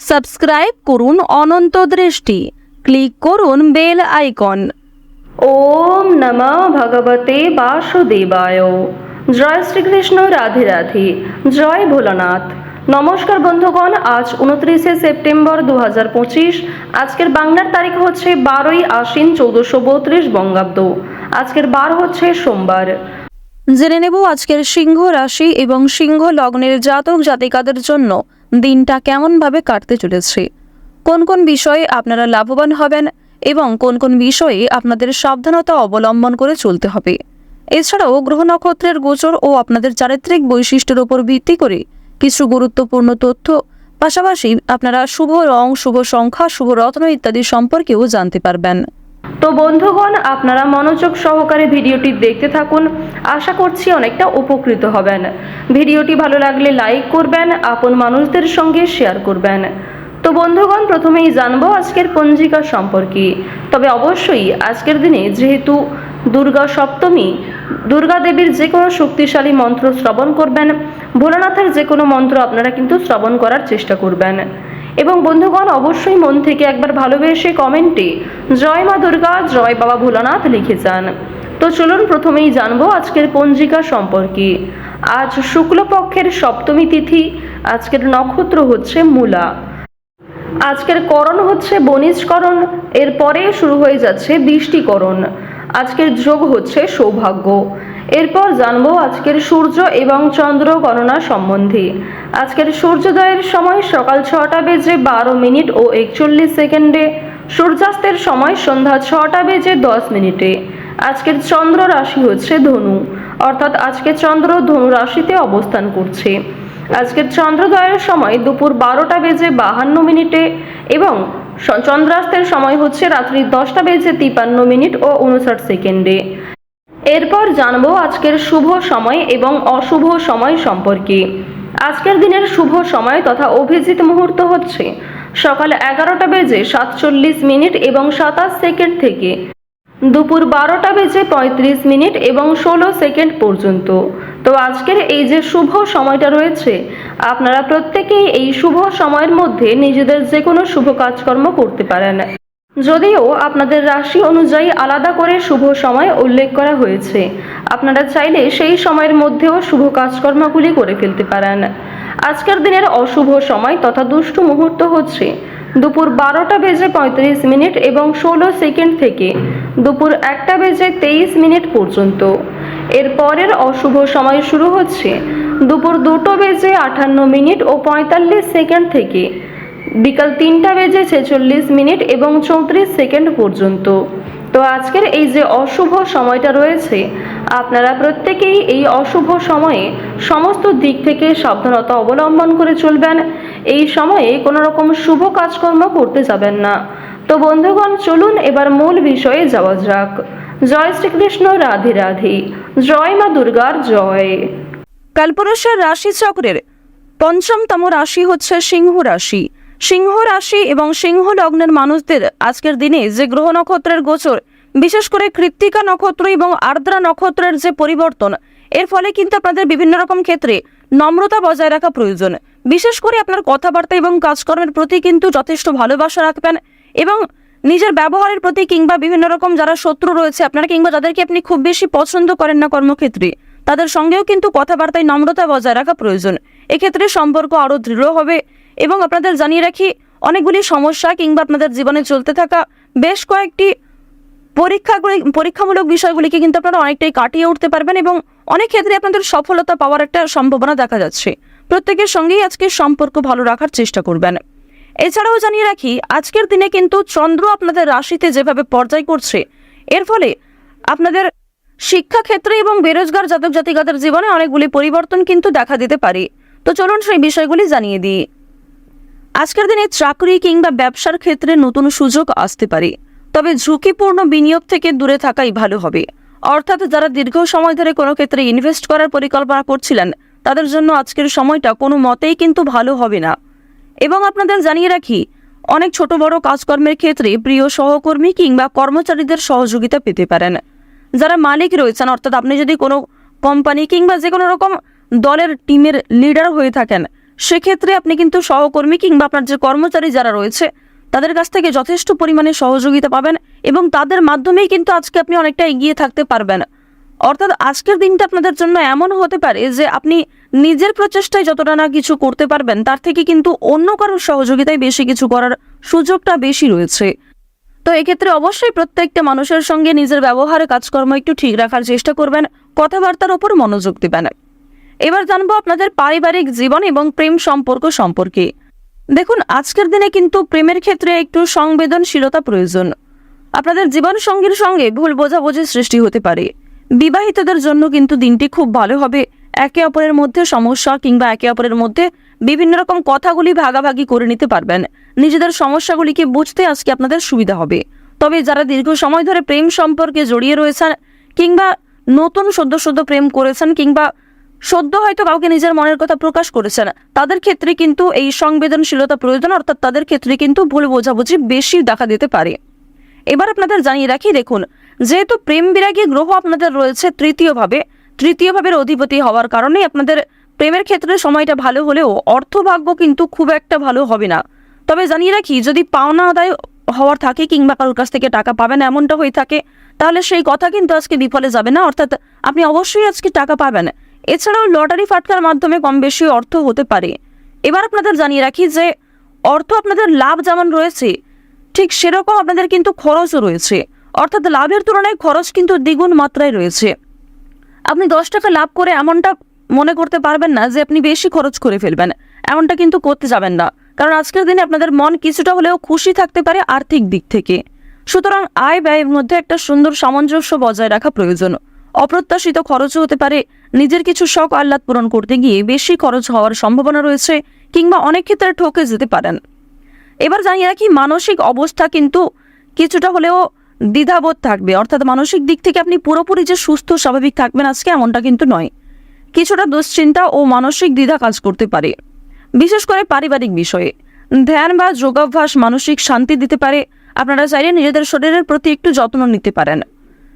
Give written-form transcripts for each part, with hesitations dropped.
Subscribe করুন অনন্ত দৃষ্টি, click করুন বেল আইকন। ওম নমঃ ভগবতে বাসুদেবায়। জয় শ্রীকৃষ্ণ, রাধে রাধে, জয় ভোলানাথ। নমস্কার বন্ধুগণ, আজ 29শে সেপ্টেম্বর 2025। আজকের বাংলার তারিখ হচ্ছে 12ই আশ্বিন 1432 বঙ্গাব্দ। আজকের বার হচ্ছে সোমবার। জেনে নেব আজকের সিংহ রাশি এবং সিংহ লগ্নের জাতক জাতিকাদের জন্য দিনটা কেমনভাবে কাটতে চলেছে, কোন কোন বিষয়ে আপনারা লাভবান হবেন এবং কোন কোন বিষয়ে আপনাদের সাবধানতা অবলম্বন করে চলতে হবে। এছাড়াও গ্রহ নক্ষত্রের গোচর ও আপনাদের চারিত্রিক বৈশিষ্ট্যের উপর ভিত্তি করে কিছু গুরুত্বপূর্ণ তথ্য, পাশাপাশি আপনারা শুভ রং, শুভ সংখ্যা, শুভ রত্ন ইত্যাদি সম্পর্কেও জানতে পারবেন। তো বন্ধুগণ, আপনারা মনোযোগ সহকারে ভিডিওটি দেখতে থাকুন। আশা করছি অনেকটা উপকৃত হবেন। ভিডিওটি ভালো লাগলে লাইক করবেন, আপন মানুষদের সঙ্গে শেয়ার করবেন। তো বন্ধুগণ, প্রথমেই জানবো আজকের পঞ্জিকা সম্পর্কে। তবে অবশ্যই আজকের দিনে যেহেতু দুর্গা সপ্তমী, দুর্গা দেবীর যে কোনো শক্তিশালী মন্ত্র শ্রবণ করবেন, ভোলানাথের যে কোনো মন্ত্র আপনারা কিন্তু শ্রবণ করার চেষ্টা করবেন। এবং বন্ধুগণ, অবশ্যই মন থেকে একবার ভালোবেসে কমেন্টে জয় মা দুর্গা, জয় বাবা ভোলানাথ লিখে যান। তো চলুন প্রথমেই জানবো আজকের পঞ্জিকা সম্পর্কে। আজ শুক্লপক্ষের সপ্তমী তিথি, আজকের নক্ষত্র হচ্ছে মূলা, আজকের করণ হচ্ছে বণিজকরণ, এরপরে শুরু হয়ে যাচ্ছে বৃষ্টিকরণ। আজকের যোগ হচ্ছে সৌভাগ্য। এরপর জানবো আজকের সূর্য এবং চন্দ্র গণনা সম্বন্ধে। আজকের সূর্যোদয়ের সময় সকাল 6টা বেজে 12 মিনিট ও 41 সেকেন্ডে, সূর্যাস্তের সময় সন্ধ্যা 6টা বেজে 10 মিনিটে। আজকের চন্দ্র রাশি হচ্ছে ধনু, অর্থাৎ আজকে চন্দ্র ধনু রাশিতে অবস্থান করছে। আজকের চন্দ্রোদয়ের সময় দুপুর 12টা বেজে 52 মিনিটে এবং চন্দ্রাস্তের সময় হচ্ছে রাত্রি 10টা বেজে 53 মিনিট ও 59 সেকেন্ডে। এরপর জানবো আজকের শুভ সময় এবং অশুভ সময় সম্পর্কে। আজকের দিনের শুভ সময় তথা অভিজিৎ মুহূর্ত হচ্ছে সকাল 11টা বেজে 47 মিনিট এবং 27 সেকেন্ড থেকে দুপুর 12টা বেজে 35 মিনিট এবং 16 সেকেন্ড পর্যন্ত। তো আজকের এই যে শুভ সময়টা রয়েছে, আপনারা প্রত্যেকেই এই শুভ সময়ের মধ্যে নিজেদের যে কোনো শুভ কাজকর্ম করতে পারেন। যদিও আপনাদের রাশি অনুযায়ী আলাদা করে শুভ সময় উল্লেখ করা হয়েছে, আপনারা চাইলে সেই সময়ের মধ্যেও শুভ কাজকর্মগুলি করে ফেলতে পারেন। আজকের দিনের অশুভ সময় তথা দুষ্টু মুহূর্ত হচ্ছে দুপুর 12টা বেজে 35 মিনিট এবং 16 সেকেন্ড থেকে দুপুর 1টা বেজে 23 মিনিট পর্যন্ত। এর পরের অশুভ সময় শুরু হচ্ছে দুপুর 2টো বেজে 58 মিনিট ও 45 সেকেন্ড থেকে বিকাল 3টা বেজে 46 মিনিট এবং 34 সেকেন্ড পর্যন্ত। তো আজকের এই যে অশুভ সময়টা রয়েছে, আপনারা প্রত্যেকেই এই অশুভ সময়ে সমস্ত দিক থেকে সাবধানতা অবলম্বন করে চলবেন। এই সময়ে কোনো রকম শুভ কাজকর্ম করতে যাবেন না। তো বন্ধুগণ, চলুন এবার মূল বিষয়ে যাওয়া যাক। জয় শ্রীকৃষ্ণ, রাধে রাধে, জয় মা দুর্গার জয়। কালপুরুষের রাশি চক্রের পঞ্চমতম রাশি হচ্ছে সিংহ রাশি। সিংহ রাশি এবং সিংহ লগ্নের মানুষদের আজকের দিনে যে গ্রহ নক্ষত্রের গোচর, বিশেষ করে কৃত্তিকা নক্ষত্র এবং আর্দ্রা নক্ষত্রের যে পরিবর্তন, এর ফলে কিন্তু আপনাদের বিভিন্ন রকম ক্ষেত্রে নম্রতা বজায় রাখা প্রয়োজন। বিশেষ করে আপনার কথাবার্তা এবং কাজকর্মের প্রতি কিন্তু যথেষ্ট ভালোবাসা রাখবেন এবং নিজের ব্যবহারের প্রতি কিংবা বিভিন্ন রকম যারা শত্রু রয়েছে আপনারা কিংবা যাদেরকে আপনি খুব বেশি পছন্দ করেন না কর্মক্ষেত্রে, তাদের সঙ্গেও কিন্তু কথাবার্তায় নম্রতা বজায় রাখা প্রয়োজন। এক্ষেত্রে সম্পর্ক আরও দৃঢ় হবে। এবং আপনাদের জানিয়ে রাখি, অনেকগুলি সমস্যা কিংবা আপনাদের জীবনে চলতে থাকা বেশ কয়েকটি পরীক্ষামূলক বিষয়গুলিকে কিন্তু আপনারা অনেকটাই কাটিয়ে উঠতে পারবেন এবং অনেক ক্ষেত্রে আপনাদের সফলতা পাওয়ার একটা সম্ভাবনা দেখা যাচ্ছে। প্রত্যেকের সঙ্গেই আজকে সম্পর্ক ভালো রাখার চেষ্টা করবেন। এছাড়াও জানিয়ে রাখি, আজকের দিনে কিন্তু চন্দ্র আপনাদের রাশিতে যেভাবে পর্যায় করছে, এর ফলে আপনাদের শিক্ষাক্ষেত্রে এবং বেরোজগার জাতক জাতিকাদের জীবনে অনেকগুলি পরিবর্তন কিন্তু দেখা দিতে পারে। তো চলুন সেই বিষয়গুলি জানিয়ে দিই। আজকের দিনে চাকরি কিংবা ব্যবসার ক্ষেত্রে নতুন সুযোগ আসতে পারে, তবে ঝুঁকিপূর্ণ বিনিয়োগ থেকে দূরে থাকাই ভালো হবে। অর্থাৎ যারা দীর্ঘ সময় ধরে কোনো ক্ষেত্রে ইনভেস্ট করার পরিকল্পনা করছিলেন, তাদের জন্য আজকের সময়টা কোনো মতেই কিন্তু ভালো হবে না। এবং আপনাদের জানিয়ে রাখি, অনেক ছোট বড় কাজকর্মের ক্ষেত্রে প্রিয় সহকর্মী কিংবা কর্মচারীদের সহযোগিতা পেতে পারেন। যারা মালিক রয়েছেন, অর্থাৎ আপনি যদি কোনো কোম্পানি কিংবা যে কোনো রকম দলের টিমের লিডার হয়ে থাকেন, সেক্ষেত্রে আপনি কিন্তু সহকর্মী কিংবা আপনার যে কর্মচারী যারা রয়েছে তাদের কাছ থেকে যথেষ্ট পরিমাণে সহযোগিতা পাবেন এবং তাদের মাধ্যমেই কিন্তু আজকে আপনি অনেকটা এগিয়ে থাকতে পারবেন। অর্থাৎ আজকের দিনটা আপনাদের জন্য এমন হতে পারে যে আপনি নিজের প্রচেষ্টায় যতটা না কিছু করতে পারবেন তার থেকে কিন্তু অন্য কারোর সহযোগিতায় বেশি কিছু করার সুযোগটা বেশি রয়েছে। তো এক্ষেত্রে অবশ্যই প্রত্যেকটা মানুষের সঙ্গে নিজের ব্যবহারে কাজকর্ম একটু ঠিক রাখার চেষ্টা করবেন, কথাবার্তার উপর মনোযোগ দিবেন। এবার জানবো আপনাদের পারিবারিক জীবন এবং প্রেম সম্পর্ক সম্পর্কে। দেখুন, আজকের দিনে কিন্তু প্রেমের ক্ষেত্রে একটু সংবেদনশীলতা প্রয়োজন। আপনাদের জীবন সঙ্গীর সঙ্গে ভুল বোঝাবুঝির সৃষ্টি হতে পারে। বিবাহিতদের জন্য কিন্তু দিনটি খুব ভালো হবে। একে অপরের মধ্যে সমস্যা কিংবা একে অপরের মধ্যে বিভিন্ন রকম কথাগুলি ভাগাভাগি করে নিতে পারবেন। নিজেদের সমস্যাগুলিকে বুঝতে আজকে আপনাদের সুবিধা হবে। তবে যারা দীর্ঘ সময় ধরে প্রেম সম্পর্কে জড়িয়ে রয়েছেন কিংবা নতুন সদ্য প্রেম করেছেন কিংবা সদ্য হয়তো কাউকে নিজের মনের কথা প্রকাশ করেছেন, তাদের ক্ষেত্রে কিন্তু এই সংবেদনশীলতা প্রয়োজন। অর্থাৎ তাদের ক্ষেত্রে কিন্তু ভুল বোঝাবুঝি বেশি দেখা দিতে পারে। এবার আপনাদের জানিয়ে রাখি, দেখুন, যেহেতু প্রেম বিরাগী গ্রহ আপনাদের রয়েছে তৃতীয় ভাবের অধিপতি হওয়ার কারণে আপনাদের প্রেমের ক্ষেত্রে সময়টা ভালো হলেও অর্থভাগ্য কিন্তু খুব একটা ভালো হবে না। তবে জানিয়ে রাখি, যদি পাওনা আদায় হওয়ার থাকে কিংবা কারোর কাছ থেকে টাকা পাবেন এমনটা হয়ে থাকে, তাহলে সেই কথা কিন্তু আজকে বিফলে যাবে না। অর্থাৎ আপনি অবশ্যই আজকে টাকা পাবেন। এছাড়াও লটারি ফাটকার মাধ্যমে কম বেশি অর্থ হতে পারে। এবার আপনাদের জানিয়ে রাখি যে অর্থ আপনাদের লাভ যেমন রয়েছে ঠিক সেরকম আপনাদের কিন্তু খরচও রয়েছে। অর্থাৎ লাভের তুলনায় খরচ কিন্তু দ্বিগুণ মাত্রায় রয়েছে। আপনি 10 টাকা লাভ করে এমনটা মনে করতে পারবেন না যে আপনি বেশি খরচ করে ফেলবেন, এমনটা কিন্তু করতে যাবেন না। কারণ আজকের দিনে আপনাদের মন কিছুটা হলেও খুশি থাকতে পারে আর্থিক দিক থেকে। সুতরাং আয় ব্যয়ের মধ্যে একটা সুন্দর সামঞ্জস্য বজায় রাখা প্রয়োজন। অপ্রত্যাশিত খরচও হতে পারে। নিজের কিছু শখ আহ্লাদ পূরণ করতে গিয়ে বেশি খরচ হওয়ার সম্ভাবনা রয়েছে কিংবা অনেক ক্ষেত্রে ঠকে যেতে পারেন। এবার জানিয়ে রাখি, মানসিক অবস্থা কিন্তু কিছুটা হলেও দ্বিধাবোধ থাকবে। অর্থাৎ মানসিক দিক থেকে আপনি পুরোপুরি যে সুস্থ স্বাভাবিক থাকবেন আজকে এমনটা কিন্তু নয়। কিছুটা দুশ্চিন্তা ও মানসিক দ্বিধা কাজ করতে পারে, বিশেষ করে পারিবারিক বিষয়ে। ধ্যান বা যোগাভ্যাস মানসিক শান্তি দিতে পারে। আপনারা চাইলে নিজেদের শরীরের প্রতি একটু যত্ন নিতে পারেন।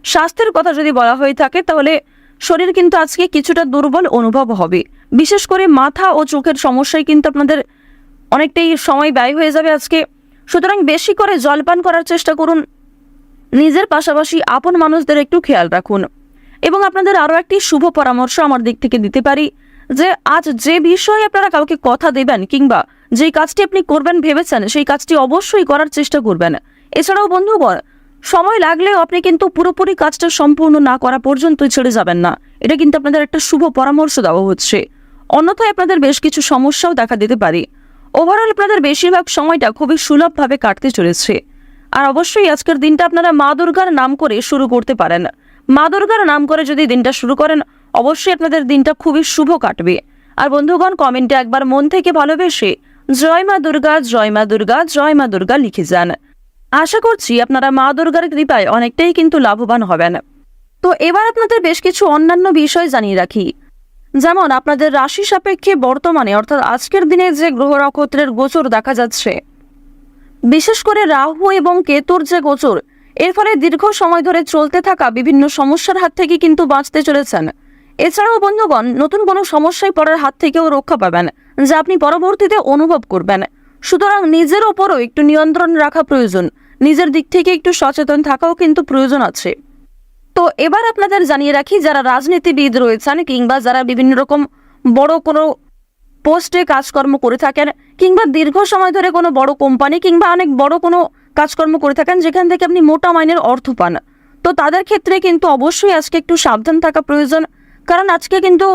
স্বাস্থ্যের কথা যদি বলা হয়ে থাকে তাহলে শরীর কিন্তু আজকে কিছুটা দুর্বল অনুভব হবে। বিশেষ করে মাথা ও চোখের সমস্যায় কিন্তু আপনাদের অনেকটাই সময় ব্যয় হয়ে যাবে আজকে। সুতরাং বেশি করে জলপান করার চেষ্টা করুন। নিজের পাশাপাশি আপন মানুষদের একটু খেয়াল রাখুন। এবং আপনাদের আরও একটি শুভ পরামর্শ আমার দিক থেকে দিতে পারি যে আজ যে বিষয়ে আপনারা কাউকে কথা দেবেন কিংবা যেই কাজটি আপনি করবেন ভেবেছেন সেই কাজটি অবশ্যই করার চেষ্টা করবেন। এছাড়াও বন্ধুগণ, সময় লাগলেও আপনি কিন্তু পুরোপুরি কাজটা সম্পূর্ণ না করা পর্যন্ত ছেড়ে যাবেন না। এটা কিন্তু আপনাদের একটা শুভ পরামর্শ দেওয়া হচ্ছে। অন্যথায় আপনাদের বেশ কিছু সমস্যাও দেখা দিতে পারে। ওভারঅল আপনাদের বেশিরভাগ সময়টা খুবই সুলভভাবে কাটতে চলেছে। আর অবশ্যই আজকের দিনটা আপনারা মা দুর্গার নাম করে শুরু করতে পারেন। মা দুর্গার নাম করে যদি দিনটা শুরু করেন অবশ্যই আপনাদের দিনটা খুবই শুভ কাটবে। আর বন্ধুগণ, কমেন্টে একবার মন থেকে ভালোবেসে জয় মা দুর্গা, জয় মা দুর্গা, জয় মা দুর্গা লিখে যান। আশা করছি আপনারা মা দুর্গার কৃপায় অনেকটাই কিন্তু লাভবান হবেন। তো এবার আপনাদের বেশ কিছু অন্যান্য বিষয় জানিয়ে রাখি। যেমন আপনাদের রাশি সাপেক্ষে বর্তমানে অর্থাৎ আজকের দিনে যে গ্রহ নক্ষত্রের গোচর দেখা যাচ্ছে, বিশেষ করে রাহু এবং কেতুর যে গোচর, এর ফলে দীর্ঘ সময় ধরে চলতে থাকা বিভিন্ন সমস্যার হাত থেকে কিন্তু বাঁচতে চলেছেন। এছাড়াও বন্ধুগণ, নতুন কোনো সমস্যায় পড়ার হাত থেকেও রক্ষা পাবেন যা আপনি পরবর্তীতে অনুভব করবেন। সুতরাং নিজের ওপরও একটু নিয়ন্ত্রণ রাখা প্রয়োজন। নিজের দিক থেকে একটু সচেতন থাকাও কিন্তু প্রয়োজন আছে। তো এবার আপনাদের জানিয়ে রাখি, যারা রাজনীতিবিদ রয়েছেন কিংবা যারা বিভিন্ন রকম বড় কোনো পোস্টে কাজকর্ম করে থাকেন কিংবা দীর্ঘ সময় ধরে কোনো বড় কোম্পানি কিংবা অনেক বড় কোনো কাজকর্ম করে থাকেন যেখান থেকে আপনি মোটা মাইনের অর্থ পান, তো তাদের ক্ষেত্রে কিন্তু অবশ্যই আজকে একটু সাবধান থাকা প্রয়োজন। কারণ আজকে কিন্তু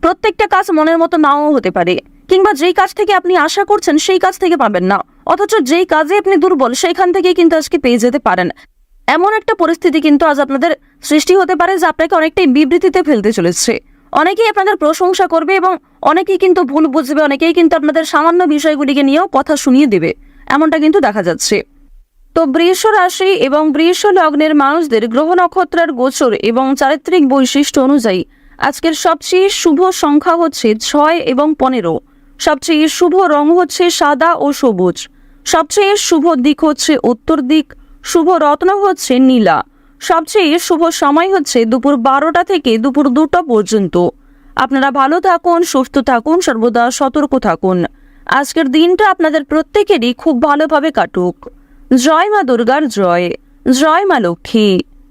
প্রত্যেকটা কাজ মনের মতো নাও হতে পারে কিংবা যেই কাজ থেকে আপনি আশা করছেন সেই কাজ থেকে পাবেন না, অথচ যেই কাজে আপনি দুর্বল সেইখান থেকে কিন্তু আজকে পেয়ে যেতে পারেন। এমন একটা পরিস্থিতি কিন্তু আজ আপনাদের সৃষ্টি হতে পারে যা আপনাকে অনেকটাই বিবৃতিতে ফেলতে চলেছে। অনেকেই আপনাদের প্রশংসা করবে এবং অনেকেই কিন্তু ভুল বুঝবে, অনেকেই কিন্তু আপনাদের সামান্য বিষয়গুলিকে নিয়েও কথা শুনিয়ে দেবে, এমনটা কিন্তু দেখা যাচ্ছে। তো বৃষ রাশি এবং বৃষ লগ্নের মানুষদের গ্রহ নক্ষত্রের গোচর এবং চারিত্রিক বৈশিষ্ট্য অনুযায়ী আজকের সবচেয়ে শুভ সংখ্যা হচ্ছে 6 এবং 15। সবচেয়ে শুভ রং হচ্ছে সাদা ও সবুজ। সবচেয়ে শুভ দিক হচ্ছে উত্তর দিক। শুভ রত্ন হচ্ছে নীলা। সবচেয়ে শুভ সময় হচ্ছে দুপুর 12টা থেকে দুপুর 2টা পর্যন্ত। আপনারা ভালো থাকুন, সুস্থ থাকুন, সর্বদা সতর্ক থাকুন। আজকের দিনটা আপনাদের প্রত্যেকেরই খুব ভালোভাবে কাটুক। জয় মা দুর্গার জয়, জয় মা লক্ষ্মী।